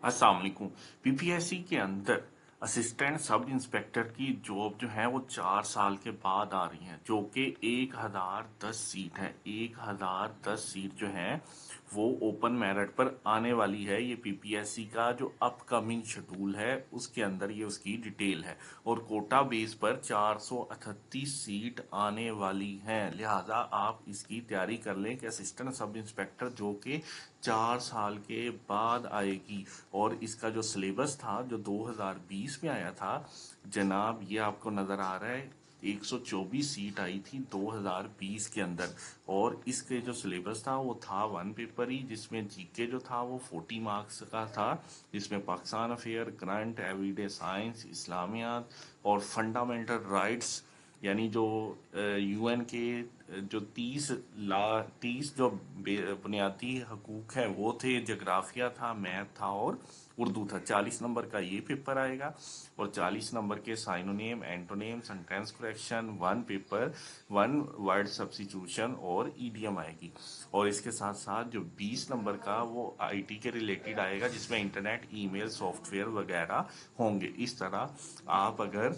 अस्सलाम वालेकुम। पीपीएससी के अंदर असिस्टेंट सब इंस्पेक्टर की जॉब जो है वो 4 साल के बाद आ रही है, जो कि 1010 सीट है। 1010 सीट जो है वो ओपन मेरिट पर आने वाली है। ये पीपीएससी का जो अपकमिंग शेड्यूल है उसके अंदर ये उसकी डिटेल है। और कोटा बेस पर 438 सीट आने वाली हैं। लिहाजा आप इसकी तैयारी कर लें कि असिस्टेंट सब इंस्पेक्टर जो कि 4 साल के बाद आएगी। और इसका जो सिलेबस था जो 2020 में आया था जनाब, ये आपको नज़र आ रहा है। 124 सीट आई थी 2020 के अंदर। और इसके जो सिलेबस था वो था वन पेपर ही, जिसमें जीके जो था वो 40 मार्क्स का था, जिसमें Pakistan affair, current, everyday science, इस्लामियात और फंडामेंटल राइट्स, यानी जो यूएन के जो 30 जो बुनियादी हकूक हैं वो थे, जोग्राफिया था, मैथ था और उर्दू था। 40 नंबर का ये पेपर आएगा। और 40 नंबर के synonym, antonym, sentence correction, one paper, one word substitution और ईडीएम आएगी। और इसके साथ साथ जो 20 नंबर का वो आईटी के रिलेटेड आएगा, जिसमें इंटरनेट, ईमेल, सॉफ्टवेयर वगैरह होंगे। इस तरह आप अगर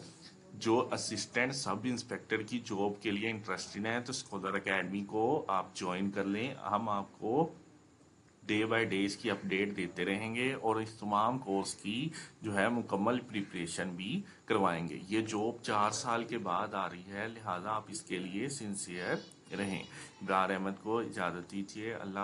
जो असिस्टेंट सब इंस्पेक्टर की जॉब के लिए इंटरेस्टेड हैं तो स्कॉलर एकेडमी को आप ज्वाइन कर लें। हम आपको डे बाय डे इसकी अपडेट देते रहेंगे और इस तमाम कोर्स की जो है मुकम्मल प्रिपरेशन भी करवाएंगे। ये जॉब 4 साल के बाद आ रही है, लिहाजा आप इसके लिए सिंसियर रहें। इब्रार अहमद को इजाज़त दीजिए। अल्लाह।